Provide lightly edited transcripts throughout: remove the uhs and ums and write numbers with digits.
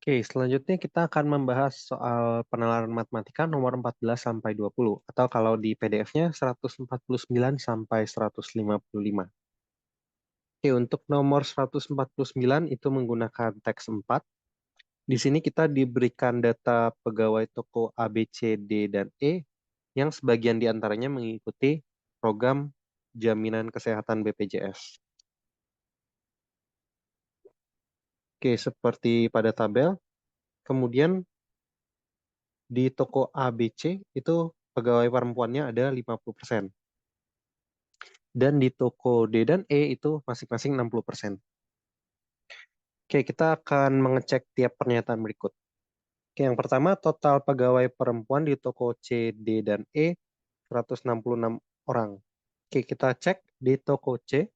Oke, selanjutnya kita akan membahas soal penalaran matematika nomor 14 sampai 20 atau kalau di PDF-nya 149 sampai 155. Oke, untuk nomor 149 itu menggunakan teks 4. Di sini kita diberikan data pegawai toko A, B, C, D, dan E yang sebagian di antaranya mengikuti program jaminan kesehatan BPJS. Oke, seperti pada tabel, kemudian di toko A, B, C itu pegawai perempuannya ada 50%. Dan di toko D dan E itu masing-masing 60%. Oke, kita akan mengecek tiap pernyataan berikut. Oke, yang pertama, total pegawai perempuan di toko C, D, dan E 166 orang. Oke, kita cek di toko C,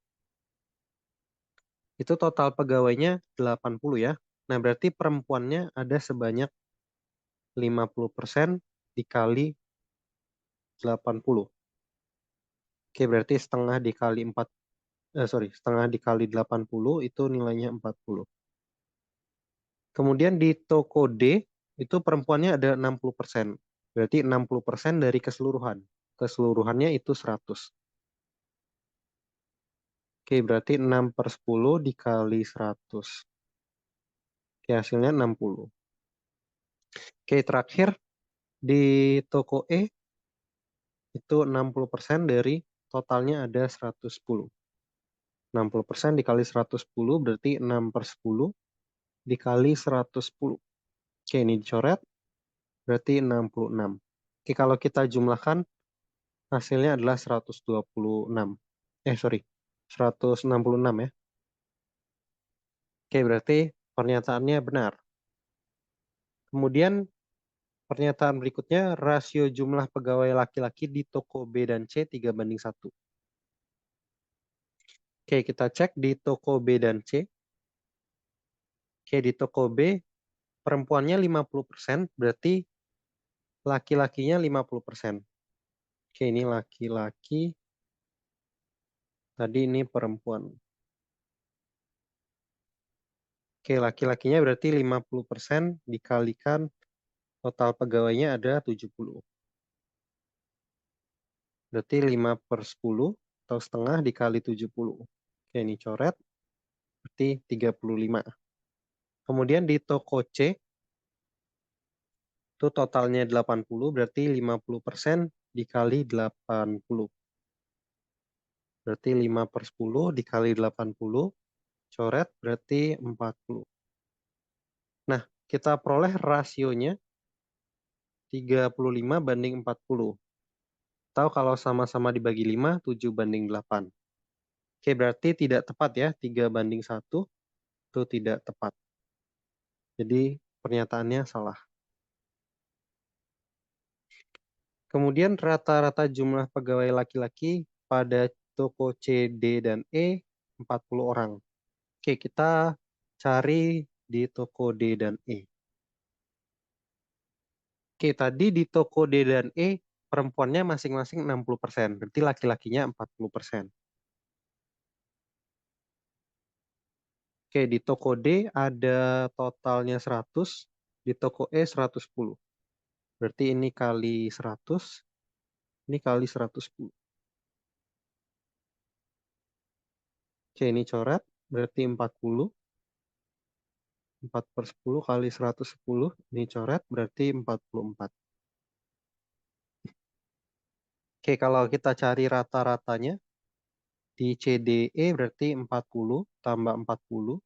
itu total pegawainya 80 ya. Nah, berarti perempuannya ada sebanyak 50% dikali 80. Oke, berarti setengah dikali 80 itu nilainya 40. Kemudian di toko D, itu perempuannya ada 60%. Berarti 60% dari keseluruhan. Keseluruhannya itu 100. Oke, berarti 6 per 10 dikali 100. Oke, hasilnya 60. Oke, terakhir di toko E, itu 60% dari totalnya ada 110. 60% dikali 110 berarti 6 per 10 dikali 110. Oke, ini dicoret, berarti 66. Oke, kalau kita jumlahkan, hasilnya adalah 126. Sorry, 166 ya. Oke, berarti pernyataannya benar. Kemudian pernyataan berikutnya, rasio jumlah pegawai laki-laki di toko B dan C 3:1. Oke, kita cek di toko B dan C. Oke, di toko B, perempuannya 50%, berarti laki-lakinya 50%. Oke, ini laki-laki, tadi ini perempuan. Oke, laki-lakinya berarti 50% dikalikan total pegawainya ada 70. Berarti 5 per 10 atau setengah dikali 70. Oke, ini coret. Berarti 35. Kemudian di toko C, itu totalnya 80, berarti 50% dikali 80. Berarti 5 per 10 dikali 80, coret, berarti 40. Nah, kita peroleh rasionya 35:40. Atau kalau sama-sama dibagi 5, 7:8. Oke, berarti tidak tepat ya, 3:1 itu tidak tepat. Jadi pernyataannya salah. Kemudian rata-rata jumlah pegawai laki-laki pada toko C, D, dan E 40 orang. Oke, kita cari di toko D dan E. Oke, tadi di toko D dan E perempuannya masing-masing 60%, berarti laki-lakinya 40%. Oke, di toko D ada totalnya 100, di toko E 110. Berarti ini kali 100, ini kali 110. Oke, ini coret, berarti 40. 4 per 10 kali 110, ini coret, berarti 44. Oke, kalau kita cari rata-ratanya, di CDE berarti 40 tambah 40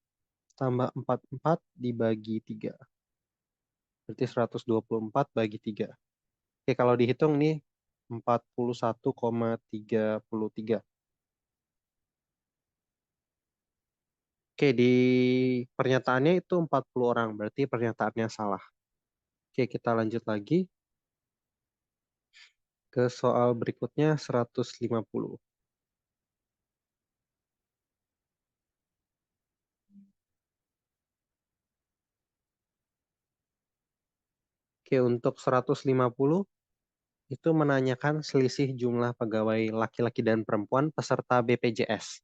tambah 44 dibagi 3. Berarti 124 bagi 3. Oke, kalau dihitung nih 41,33. Oke, di pernyataannya itu 40 orang, berarti pernyataannya salah. Oke, kita lanjut lagi ke soal berikutnya 150. Oke, untuk 150 itu menanyakan selisih jumlah pegawai laki-laki dan perempuan peserta BPJS.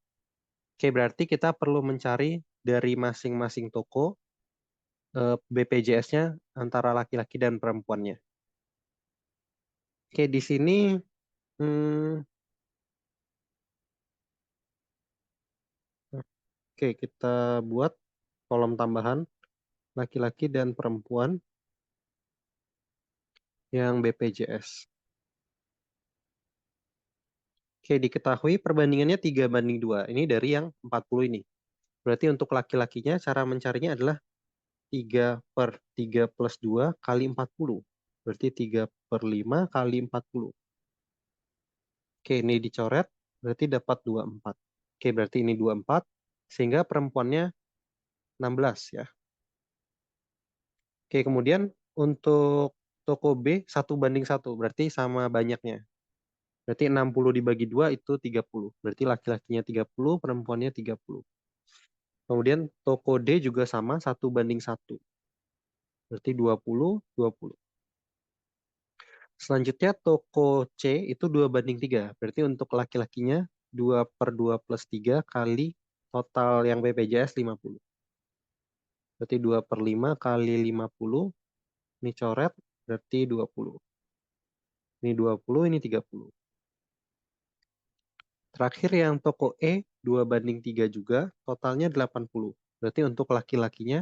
Oke, berarti kita perlu mencari dari masing-masing toko BPJS-nya antara laki-laki dan perempuannya. Oke, di sini hmm, oke, kita buat kolom tambahan laki-laki dan perempuan yang BPJS. Oke, diketahui perbandingannya 3:2. Ini dari yang 40 ini. Berarti untuk laki-lakinya cara mencarinya adalah 3/3 plus 2 kali 40. Berarti 3/5 kali 40. Oke, ini dicoret. Berarti dapat 24. Oke, berarti ini 24. Sehingga perempuannya 16 ya. Oke, kemudian untuk toko B 1:1. Berarti sama banyaknya. Berarti 60 dibagi 2 itu 30. Berarti laki-lakinya 30, perempuannya 30. Kemudian toko D juga sama 1:1. Berarti 20, 20. Selanjutnya toko C itu 2:3. Berarti untuk laki-lakinya 2/2 plus 3 kali total yang BPJS 50. Berarti 2/5 kali 50. Ini coret berarti 20. Ini 20, ini 30. Terakhir yang toko E 2:3 juga, totalnya 80. Berarti untuk laki-lakinya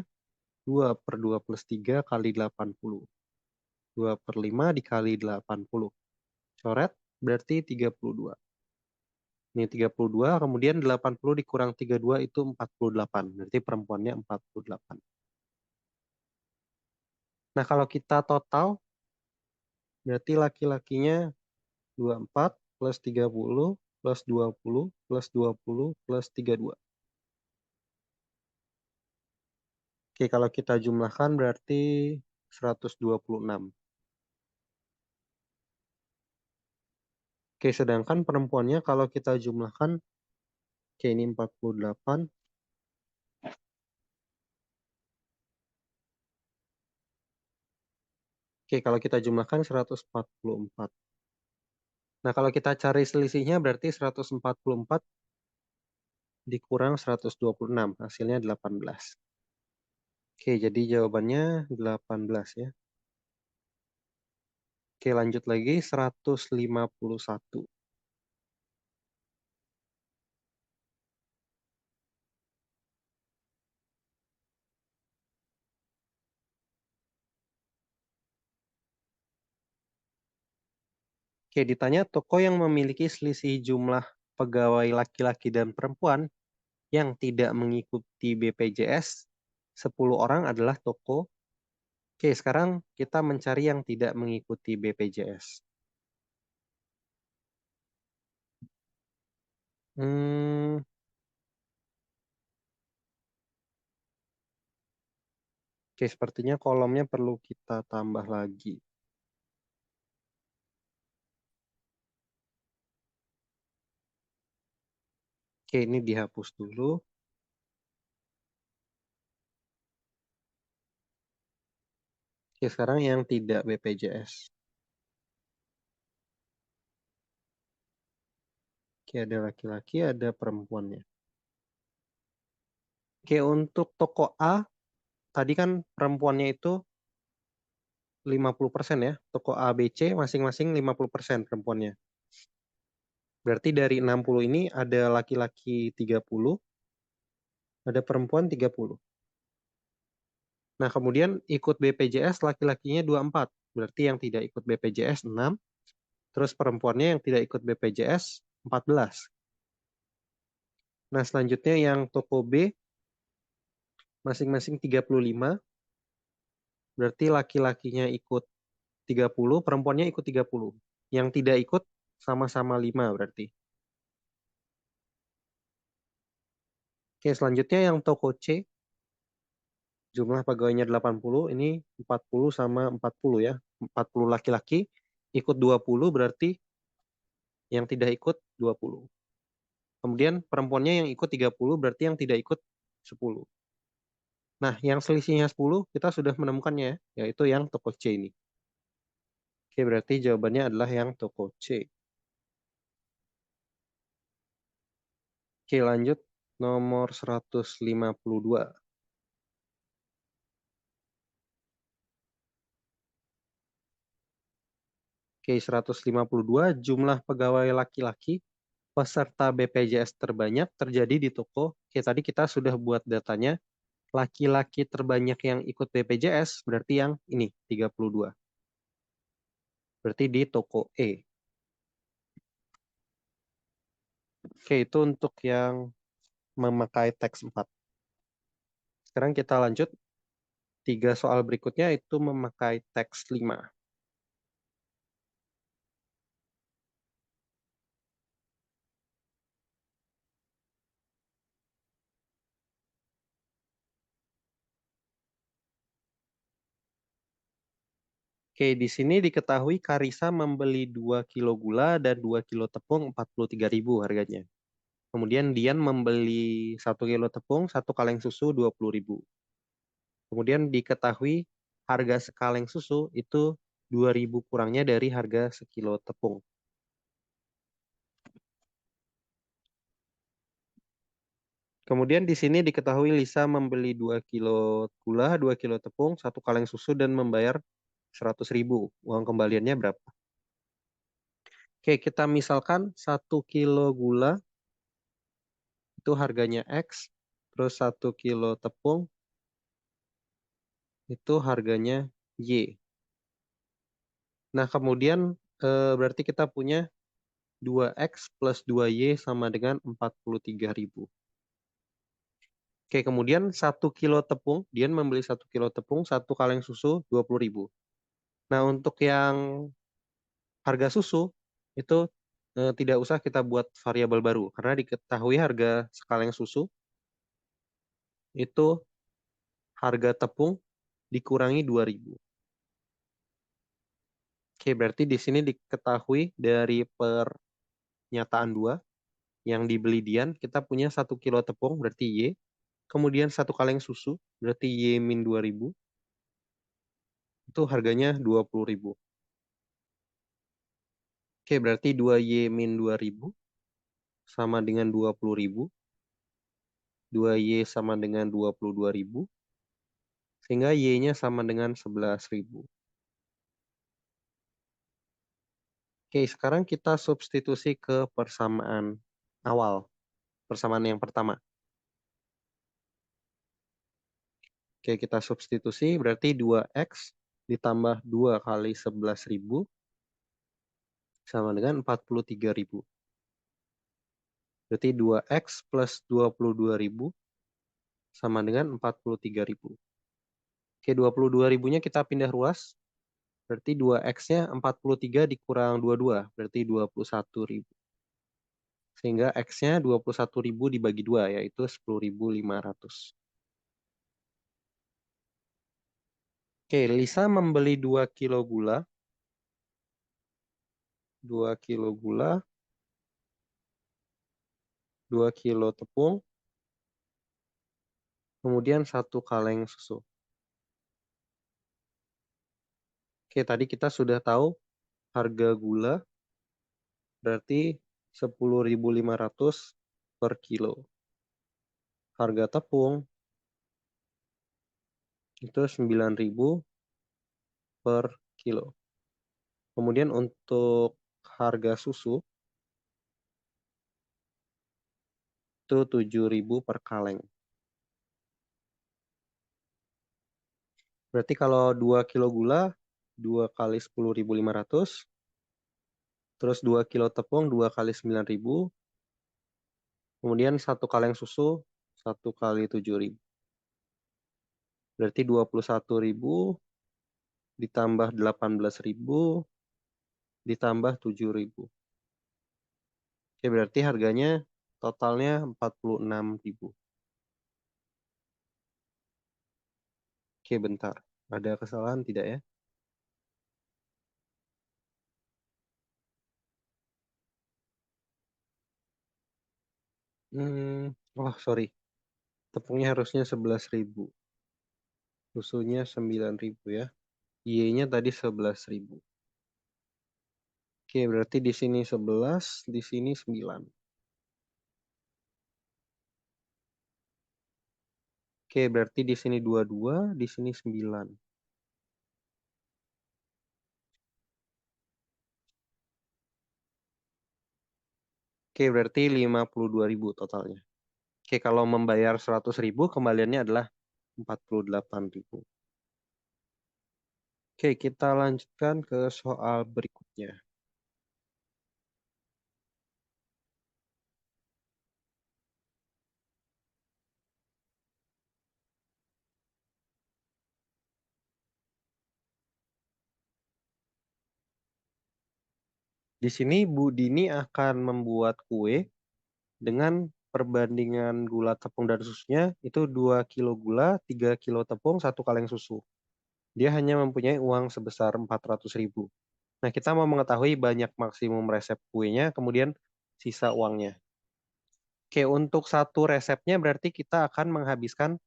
2/2 plus 3 kali 80. 2/5 dikali 80. Coret berarti 32. Ini 32, kemudian 80 dikurang 32 itu 48. Berarti perempuannya 48. Nah, kalau kita total, berarti laki-lakinya 24 plus 30 plus 20 plus 20 plus 32. Oke, kalau kita jumlahkan berarti 126. Oke, sedangkan perempuannya kalau kita jumlahkan, oke ini 48. Oke, kalau kita jumlahkan 144. Nah, kalau kita cari selisihnya berarti 144 dikurang 126, hasilnya 18. Oke, jadi jawabannya 18 ya. Oke, lanjut lagi 151. Oke, ditanya toko yang memiliki selisih jumlah pegawai laki-laki dan perempuan yang tidak mengikuti BPJS 10 orang adalah toko. Oke, sekarang kita mencari yang tidak mengikuti BPJS. Hmm, oke, sepertinya kolomnya perlu kita tambah lagi. Oke, ini dihapus dulu. Oke, sekarang yang tidak BPJS. Oke, ada laki-laki, ada perempuannya. Oke, untuk toko A, tadi kan perempuannya itu 50% ya. Toko A, B, C masing-masing 50% perempuannya. Berarti dari 60 ini ada laki-laki 30, ada perempuan 30. Nah, kemudian ikut BPJS laki-lakinya 24. Berarti yang tidak ikut BPJS 6. Terus perempuannya yang tidak ikut BPJS 14. Nah, selanjutnya yang toko B masing-masing 35. Berarti laki-lakinya ikut 30, perempuannya ikut 30. Yang tidak ikut sama-sama 5 berarti. Oke, selanjutnya yang toko C, jumlah pegawainya 80, ini 40 sama 40 ya. 40 laki-laki, ikut 20 berarti yang tidak ikut 20. Kemudian perempuannya yang ikut 30 berarti yang tidak ikut 10. Nah, yang selisihnya 10 kita sudah menemukannya ya, yaitu yang toko C ini. Oke, berarti jawabannya adalah yang toko C. Oke, lanjut nomor 152. Oke, 152 jumlah pegawai laki-laki peserta BPJS terbanyak terjadi di toko. Oke, tadi kita sudah buat datanya. Laki-laki terbanyak yang ikut BPJS berarti yang ini 32. Berarti di toko E. Oke, itu untuk yang memakai teks 4. Sekarang kita lanjut. 3 soal berikutnya itu memakai teks 5. Oke, di sini diketahui Karisa membeli 2 kilo gula dan 2 kilo tepung 43.000 harganya. Kemudian Dian membeli 1 kilo tepung, 1 kaleng susu 20.000. Kemudian diketahui harga sekaleng susu itu 2.000 kurangnya dari harga sekilo tepung. Kemudian di sini diketahui Lisa membeli 2 kilo gula, 2 kilo tepung, 1 kaleng susu dan membayar 100.000. Uang kembaliannya berapa? Oke, kita misalkan 1 kilo gula itu harganya X, terus 1 kilo tepung itu harganya Y. Nah, kemudian berarti kita punya 2X plus 2Y sama dengan 43.000. Oke, kemudian 1 kilo tepung, dia membeli 1 kilo tepung, 1 kaleng susu 20.000. Nah, untuk yang harga susu itu tidak usah kita buat variabel baru karena diketahui harga sekaleng susu itu harga tepung dikurangi 2.000. Oke, berarti di sini diketahui dari pernyataan 2 yang dibeli Dian, kita punya 1 kilo tepung berarti Y, kemudian 1 kaleng susu berarti Y min 2.000, itu harganya 20.000. Oke, berarti 2Y min 2.000 sama dengan 20.000, 2Y sama dengan 22.000, sehingga Y-nya sama dengan 11.000. Oke, sekarang kita substitusi ke persamaan awal, persamaan yang pertama. Oke, kita substitusi berarti 2X ditambah 2 kali 11.000 sama dengan 43.000. Berarti 2X plus 22.000 sama dengan 43.000. Oke, 22.000-nya kita pindah ruas. Berarti 2X-nya 43 dikurang 22, berarti 21.000. Sehingga X-nya 21.000 dibagi 2, yaitu 10.500. Oke, Lisa membeli 2 kilo gula. 2 kilo gula, 2 kilo tepung, kemudian 1 kaleng susu. Oke, tadi kita sudah tahu harga gula berarti 10.500 per kilo. Harga tepung itu 9.000 per kilo. Kemudian untuk harga susu itu 7.000 per kaleng. Berarti kalau 2 kilo gula, 2 kali 10.500, terus 2 kilo tepung, 2 kali 9.000, kemudian 1 kaleng susu, 1 kali 7.000. Berarti 21.000 ditambah 18.000 ditambah 7.000. Oke, berarti harganya totalnya 46.000. Oke, bentar. Ada kesalahan tidak ya? Oh, sorry. Tepungnya harusnya 11.000. Susunya 9.000 ya. Y-nya tadi 11.000. Oke, berarti di sini 11, di sini 9. Oke, berarti di sini 22, di sini 9. Oke, berarti 52.000 totalnya. Oke, kalau membayar 100.000, kembaliannya adalah 48.000. Oke, kita lanjutkan ke soal berikutnya. Di sini Bu Dini akan membuat kue dengan perbandingan gula tepung dan susunya itu 2 kilo gula, 3 kilo tepung, 1 kaleng susu. Dia hanya mempunyai uang sebesar 400.000. Nah, kita mau mengetahui banyak maksimum resep kuenya, kemudian sisa uangnya. Oke, untuk satu resepnya berarti kita akan menghabiskan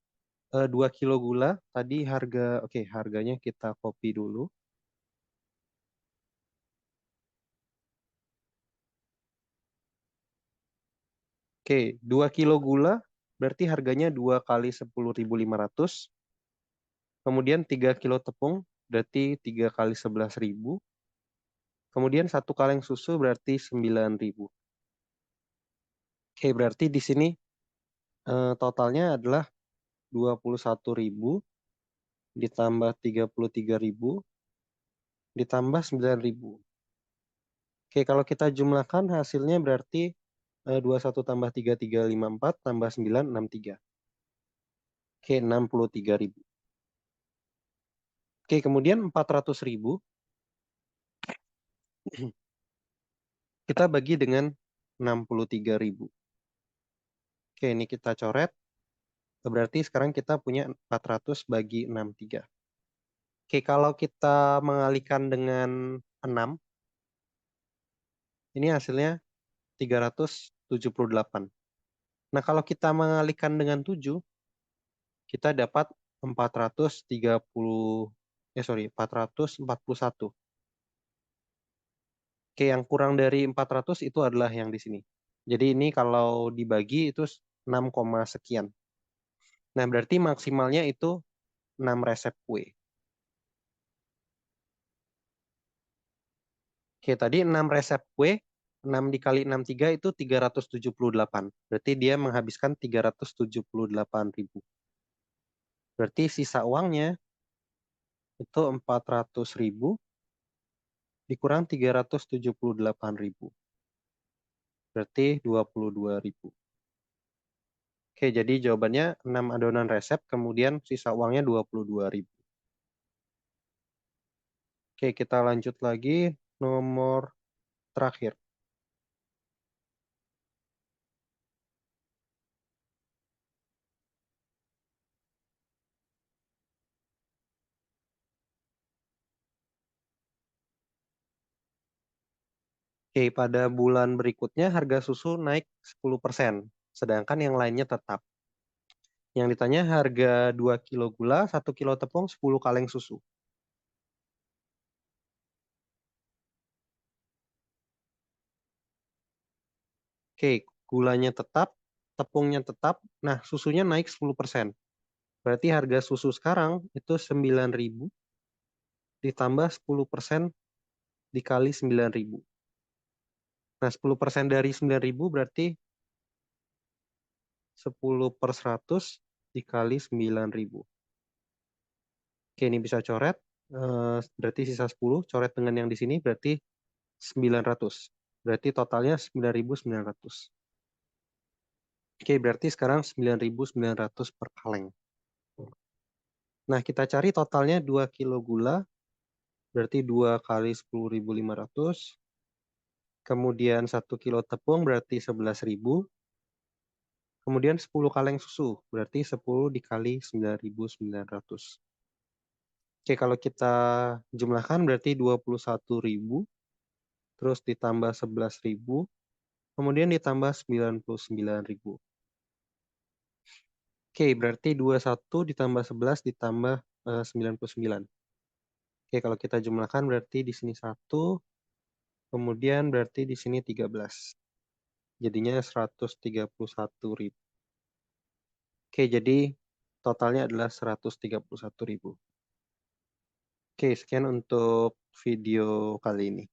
2 kilo gula. Tadi harganya kita copy dulu. Oke, 2 kilo gula berarti harganya 2 kali 10.500. Kemudian 3 kilo tepung berarti 3 kali 11.000. Kemudian 1 kaleng susu berarti 9.000. Oke, berarti di sini totalnya adalah 21.000 ditambah 33.000 ditambah 9.000. Oke, kalau kita jumlahkan hasilnya berarti 21 tambah 3, 3, 5, 4 tambah 9, 63. Oke, 63.000. Oke, kemudian 400.000 kita bagi dengan 63.000. Oke, ini kita coret. Berarti sekarang kita punya 400 bagi 63. Oke, kalau kita mengalihkan dengan 6, ini hasilnya 378. Nah, kalau kita mengalihkan dengan 7, kita dapat 441. Oke, yang kurang dari 400 itu adalah yang di sini. Jadi ini kalau dibagi itu 6, sekian. Nah, berarti maksimalnya itu 6 resep kue. Oke, tadi 6 resep kue, 6 dikali 63 itu 378. Berarti dia menghabiskan 378.000. Berarti sisa uangnya itu 400.000 dikurang 378.000. Berarti 22.000. Oke, jadi jawabannya 6 adonan resep, kemudian sisa uangnya 22.000. Oke, kita lanjut lagi. Nomor terakhir. Oke, pada bulan berikutnya harga susu naik 10%, sedangkan yang lainnya tetap. Yang ditanya harga 2 kilo gula, 1 kilo tepung, 10 kaleng susu. Oke, gulanya tetap, tepungnya tetap, nah susunya naik 10%. Berarti harga susu sekarang itu 9.000 ditambah 10% dikali 9.000. Nah, 10% dari 9.000 berarti 10 per 100 dikali 9.000. Oke, ini bisa coret. Berarti sisa 10. Coret dengan yang di sini berarti 900. Berarti totalnya 9.900. Oke, berarti sekarang 9.900 per kaleng. Nah, kita cari totalnya 2 kilo gula. Berarti 2 kali 10.500. Kemudian 1 kilo tepung berarti 11.000. Kemudian 10 kaleng susu. Berarti 10 dikali 9.900. Oke, kalau kita jumlahkan berarti 21.000, terus ditambah 11.000, kemudian ditambah 99.000. Oke, berarti 21 ditambah 11 ditambah 99. Oke, kalau kita jumlahkan berarti di sini 1, kemudian berarti di sini 13. Jadinya 131.000. Oke, jadi totalnya adalah 131.000. Oke, sekian untuk video kali ini.